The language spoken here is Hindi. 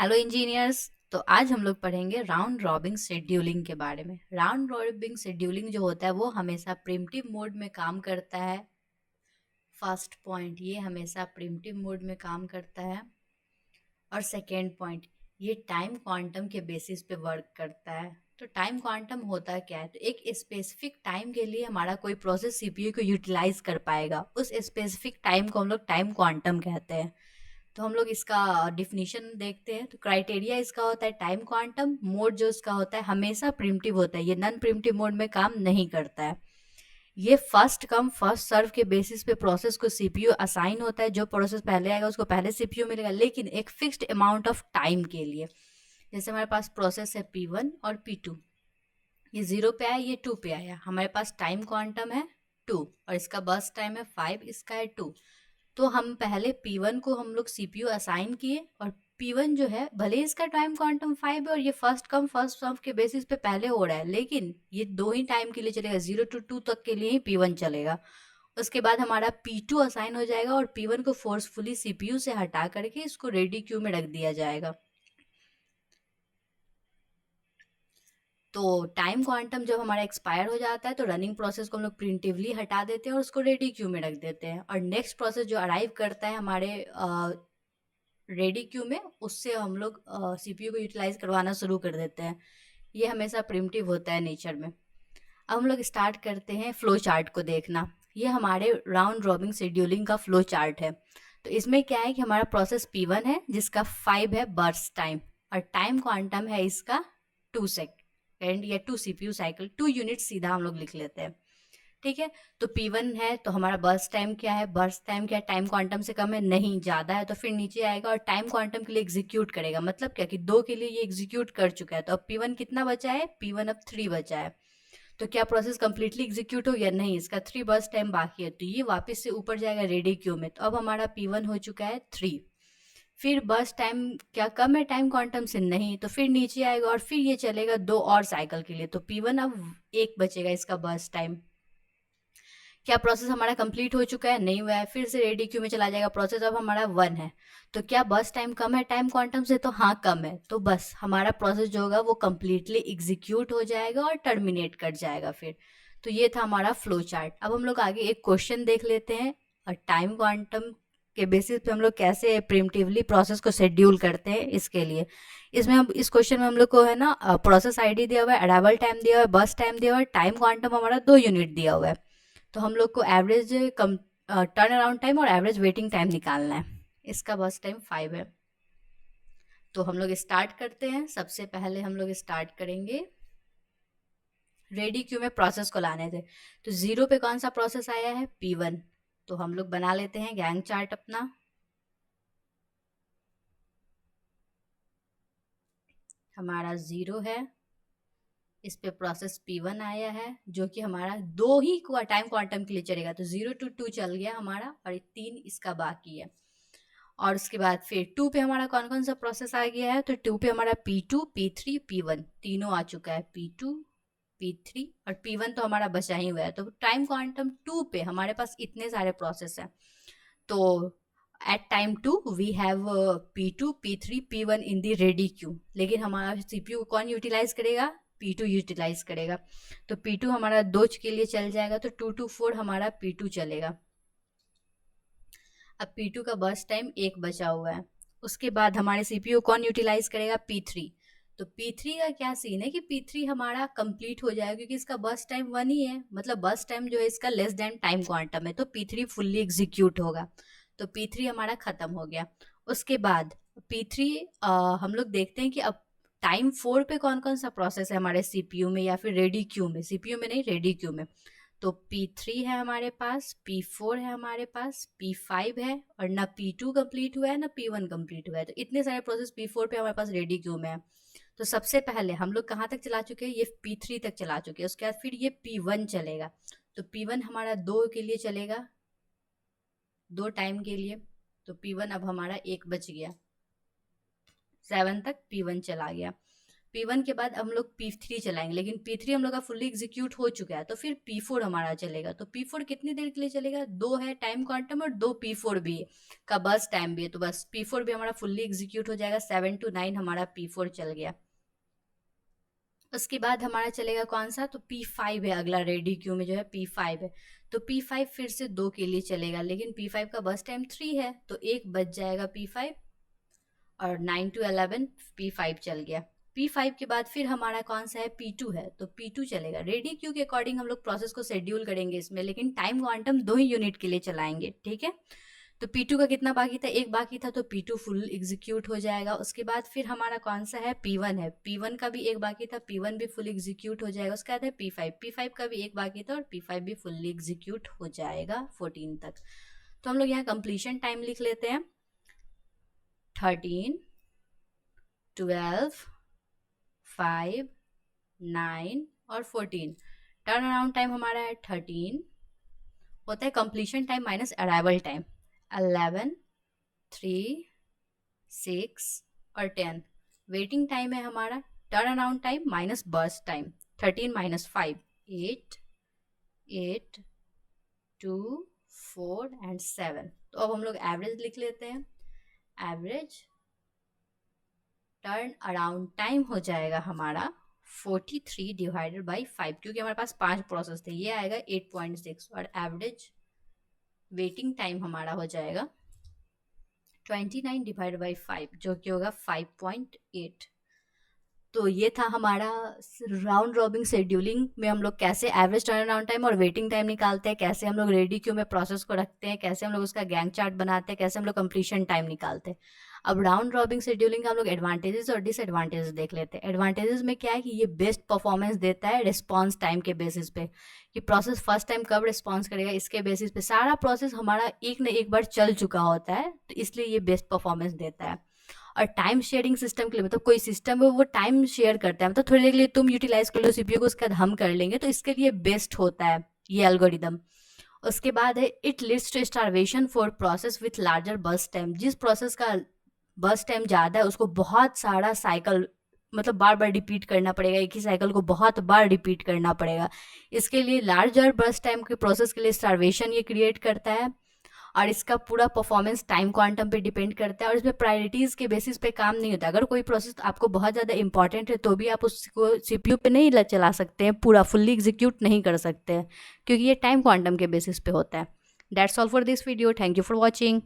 Hello engineers. तो आज हम लोग पढ़ेंगे राउंड रॉबिन शेड्यूलिंग के बारे में। राउंड रॉबिन शेड्यूलिंग जो होता है वो हमेशा प्रिमिटिव मोड में काम करता है। फर्स्ट पॉइंट, ये हमेशा प्रिमिटिव मोड में काम करता है। और सेकेंड पॉइंट, ये टाइम क्वांटम के बेसिस पे वर्क करता है। तो टाइम क्वांटम होता क्या है? तो एक स्पेसिफिक टाइम के लिए हमारा कोई प्रोसेस सीपीयू को यूटिलाइज कर पाएगा, उस स्पेसिफिक टाइम को हम लोग टाइम क्वांटम कहते हैं। तो हम लोग इसका डिफिनीशन देखते हैं। तो क्राइटेरिया इसका होता है टाइम क्वांटम। मोड जो इसका होता है हमेशा प्रिमिटिव होता है, ये नॉन प्रिमिटिव मोड में काम नहीं करता है। ये फर्स्ट कम फर्स्ट सर्व के बेसिस पे प्रोसेस को सीपीयू असाइन होता है। जो प्रोसेस पहले आएगा उसको पहले सीपीयू मिलेगा, लेकिन एक फिक्स्ड अमाउंट ऑफ टाइम के लिए। जैसे हमारे पास प्रोसेस है P1 और P2, ये 0 पे आया, ये 2 पे आया, हमारे पास टाइम क्वांटम है 2 और इसका बर्स्ट टाइम है 5, इसका है 2। तो हम पहले P1 को हम लोग सीपीयू असाइन किए, और P1 जो है भले इसका टाइम क्वांटम 5 है और ये फर्स्ट कम फर्स्ट सर्व के बेसिस पे पहले हो रहा है, लेकिन ये दो ही टाइम के लिए चलेगा, 0 to 2 तक के लिए ही P1 चलेगा। उसके बाद हमारा P2 असाइन हो जाएगा और P1 को फोर्सफुली सीपीयू से हटा करके इसको रेडी क्यू में रख दिया जाएगा। तो टाइम क्वांटम जब हमारा एक्सपायर हो जाता है तो रनिंग प्रोसेस को हम लोग प्रिमिटिवली हटा देते हैं और उसको रेडी क्यू में रख देते हैं। और नेक्स्ट प्रोसेस जो अराइव करता है हमारे रेडी क्यू में, उससे हम लोग सीपीयू को यूटिलाइज करवाना शुरू कर देते हैं। ये हमेशा प्रिमिटिव होता है नेचर में। अब हम लोग स्टार्ट करते हैं फ्लो चार्ट को देखना। ये हमारे राउंड रॉबिन शेड्यूलिंग का फ्लो चार्ट है। तो इसमें क्या है कि हमारा प्रोसेस P1 है जिसका 5 है बर्स्ट टाइम, और टाइम क्वांटम है इसका 2 सेकेंड या 2 सीपीयू साइकिल, 2 यूनिट सीधा हम लोग लिख लेते हैं। ठीक है। तो P1 है तो हमारा बर्स्ट टाइम क्या है? बर्स्ट टाइम क्या है? टाइम क्वांटम से कम है? नहीं, ज़्यादा है, तो फिर नीचे आएगा और टाइम क्वांटम के लिए एग्जीक्यूट करेगा। मतलब क्या कि 2 के लिए ये एग्जीक्यूट कर चुका है, तो अब P1 कितना बचा है? P1 अब 3 बचा है। तो क्या प्रोसेस कंप्लीटली एग्जीक्यूट हो गया? नहीं, इसका 3 बर्स्ट टाइम बाकी है, तो ये वापस से ऊपर जाएगा रेडी क्यू में। तो अब हमारा P1 हो चुका है 3। फिर बर्स्ट टाइम क्या कम है टाइम क्वांटम से? नहीं, तो फिर नीचे आएगा और फिर ये चलेगा 2 और साइकिल के लिए, तो P1 अब 1 बचेगा इसका बर्स्ट टाइम। क्या प्रोसेस हमारा कंप्लीट हो चुका है? नहीं हुआ है, फिर से रेडी क्यू में चला जाएगा प्रोसेस। अब हमारा 1 है, तो क्या बस टाइम कम है टाइम क्वांटम से? तो हाँ, कम है, तो बस हमारा प्रोसेस जो होगा वो कंप्लीटली एग्जीक्यूट हो जाएगा और टर्मिनेट कर जाएगा फिर। तो ये था हमारा फ्लो चार्ट। अब हम लोग आगे एक क्वेश्चन देख लेते हैं, और टाइम क्वांटम के बेसिस पे हम लोग कैसे प्रिमिटिवली प्रोसेस को शेड्यूल करते हैं इसके लिए। इसमें हम इस क्वेश्चन में हम लोग को है ना प्रोसेस आईडी दिया हुआ है, अराइवल टाइम दिया हुआ है, बस टाइम दिया हुआ है, टाइम क्वांटम हमारा 2 यूनिट दिया हुआ है। तो हम लोग को एवरेज टर्न अराउंड टाइम और एवरेज वेटिंग टाइम निकालना है। इसका बस टाइम 5 है। तो हम लोग स्टार्ट करते हैं। सबसे पहले हम लोग स्टार्ट करेंगे रेडी क्यू में प्रोसेस को लाने थे। तो 0 पे कौन सा प्रोसेस आया है? P1। तो हम लोग बना लेते हैं गैंग चार्ट अपना। हमारा 0 है, इस पे प्रोसेस P1 आया है जो कि हमारा 2 ही टाइम क्वांटम के लिए चलेगा, तो 0 to 2 चल गया हमारा, और 3 इसका बाकी है। और उसके बाद फिर 2 पे हमारा कौन कौन सा प्रोसेस आ गया है? तो 2 पे हमारा P2, P3, P1 तीनों आ चुका है। P2, P3 और P1 तो हमारा बचा ही हुआ है। तो टाइम क्वांटम 2 पे हमारे पास इतने सारे प्रोसेस हैं। तो at time 2 we have P2, P3, P1 in the ready queue. लेकिन हमारा सीपीयू कौन यूटिलाइज करेगा? P2 यूटिलाइज करेगा। तो P2 हमारा 2 के लिए चल जाएगा, तो 2 to 4 हमारा P2 चलेगा। अब P2 का बर्स्ट टाइम 1 बचा हुआ है। उसके बाद हमारे सीपीयू कौन यूटिलाइज करेगा? P3। तो P3 का क्या सीन है कि P3 हमारा कंप्लीट हो जाएगा क्योंकि इसका बर्स्ट टाइम 1 ही है, मतलब बर्स्ट टाइम जो है इसका लेस देन टाइम क्वांटम है, तो P3 फुल्ली एग्जीक्यूट होगा। तो P3 हमारा खत्म हो गया। उसके बाद P3 हम लोग देखते हैं कि अब टाइम 4 पे कौन कौन सा प्रोसेस है हमारे सीपीयू में या फिर रेडी क्यू में। सीपीयू में नहीं, रेडी क्यू में। तो P3 है हमारे पास, P4 है हमारे पास, P5 है, और ना P2 कंप्लीट हुआ है ना P1 कंप्लीट हुआ है। तो इतने सारे प्रोसेस P4 पे हमारे पास रेडी क्यू में है। तो सबसे पहले हम लोग कहाँ तक चला चुके हैं? ये P3 तक चला चुके हैं। उसके बाद फिर ये P1 चलेगा। तो P1 हमारा 2 के लिए चलेगा, 2 टाइम के लिए। तो P1 अब हमारा 1 बच गया, 7 तक P1 चला गया। P1 के बाद हम लोग P3 चलाएंगे, लेकिन P3 हम लोग का फुल्ली एग्जीक्यूट हो चुका है, तो फिर P4 हमारा चलेगा। तो P4 कितनी देर के लिए चलेगा? 2 है टाइम क्वांटम और 2 P4 भी है का बस टाइम भी है, तो बस P4 भी हमारा फुल्ली एग्जीक्यूट हो जाएगा। 7 to 9 हमारा P4 चल गया। उसके बाद हमारा चलेगा कौन सा? तो P5 है अगला रेडी क्यू में जो है P5 है। तो P5 फिर से 2 के लिए चलेगा, लेकिन P5 का बस टाइम 3 है, तो 1 बच जाएगा P5 और 9 to 11 P5 चल गया। P5 के बाद फिर हमारा कौन सा है? P2 है, तो P2 चलेगा। रेडी क्यू के अकॉर्डिंग हम लोग प्रोसेस को शेड्यूल करेंगे इसमें, लेकिन टाइम क्वांटम 2 ही यूनिट के लिए चलाएंगे, ठीक है। तो P2 का कितना बाकी था? 1 बाकी था, तो P2 फुल एग्जीक्यूट हो जाएगा। उसके बाद फिर हमारा कौन सा है? P1 है। P1 का भी 1 बाकी था, P1 भी फुल एग्जीक्यूट हो जाएगा। उसके बाद है P5, P5 का भी 1 बाकी था और P5 भी फुल्ली एग्जीक्यूट हो जाएगा 14 तक। तो हम लोग यहाँ कंप्लीशन टाइम लिख लेते हैं 13, 12, 5, 9 और 14। टर्न अराउंड टाइम हमारा है 13, होता है completion time minus arrival time 11, 3, 6 और 10। वेटिंग टाइम है हमारा turn around time minus burst time 13 minus 5, 8, 8, 2, 4 and 7। तो अब हम लोग एवरेज लिख लेते हैं। एवरेज टर्न अराउंड टाइम हो जाएगा हमारा 43 डिवाइडेड बाई 5, क्योंकि हमारे पास 5 प्रोसेस थे, ये आएगा 8.6। और एवरेज वेटिंग टाइम हमारा हो जाएगा 29 डिवाइड बाई 5, जो कि होगा 5.8। तो ये था हमारा राउंड रॉबिन शेड्यूलिंग में हम लोग कैसे एवरेज टर्न अराउंड टाइम और वेटिंग टाइम निकालते हैं, कैसे हम लोग रेडी क्यू में प्रोसेस को रखते हैं, कैसे हम लोग उसका गैंग चार्ट बनाते हैं, कैसे हम लोग कंप्लीशन टाइम निकालते हैं। अब राउंड रॉबिन शेड्यूलिंग का हम लोग एडवांटेजेस और डिसएडवांटेजेस देख लेते हैं। एडवांटेजेस में क्या है कि ये बेस्ट परफॉर्मेंस देता है रिस्पॉन्स टाइम के बेसिस पे, कि प्रोसेस फर्स्ट टाइम कब रिस्पॉन्स करेगा इसके बेसिस पे सारा प्रोसेस हमारा एक न एक बार चल चुका होता है, तो इसलिए ये बेस्ट परफॉर्मेंस देता है। और टाइम शेयरिंग सिस्टम के लिए, मतलब कोई सिस्टम है वो टाइम शेयर करता है, मतलब थोड़ी देर के लिए तुम यूटिलाइज कर लो सीपीयू को, उसके बाद हम कर लेंगे, तो इसके लिए बेस्ट होता है ये एल्गोरिदम। उसके बाद है it leads to starvation for process with larger burst time. जिस प्रोसेस का बर्स्ट टाइम ज़्यादा है उसको बहुत सारा साइकिल, मतलब बार बार रिपीट करना पड़ेगा, एक ही साइकिल को बहुत बार रिपीट करना पड़ेगा। इसके लिए लार्जर बर्स्ट टाइम के प्रोसेस के लिए स्टार्वेशन ये क्रिएट करता है, और इसका पूरा परफॉर्मेंस टाइम क्वांटम पे डिपेंड करता है, और इसमें प्रायोरिटीज़ के बेसिस पे काम नहीं होता। अगर कोई प्रोसेस आपको बहुत ज़्यादा इंपॉर्टेंट है तो भी आप उसको सीपीयू पे नहीं चला सकते हैं, पूरा फुल्ली एग्जीक्यूट नहीं कर सकते हैं, क्योंकि ये टाइम क्वांटम के बेसिस पे होता है। That's all for this video. Thank you for watching.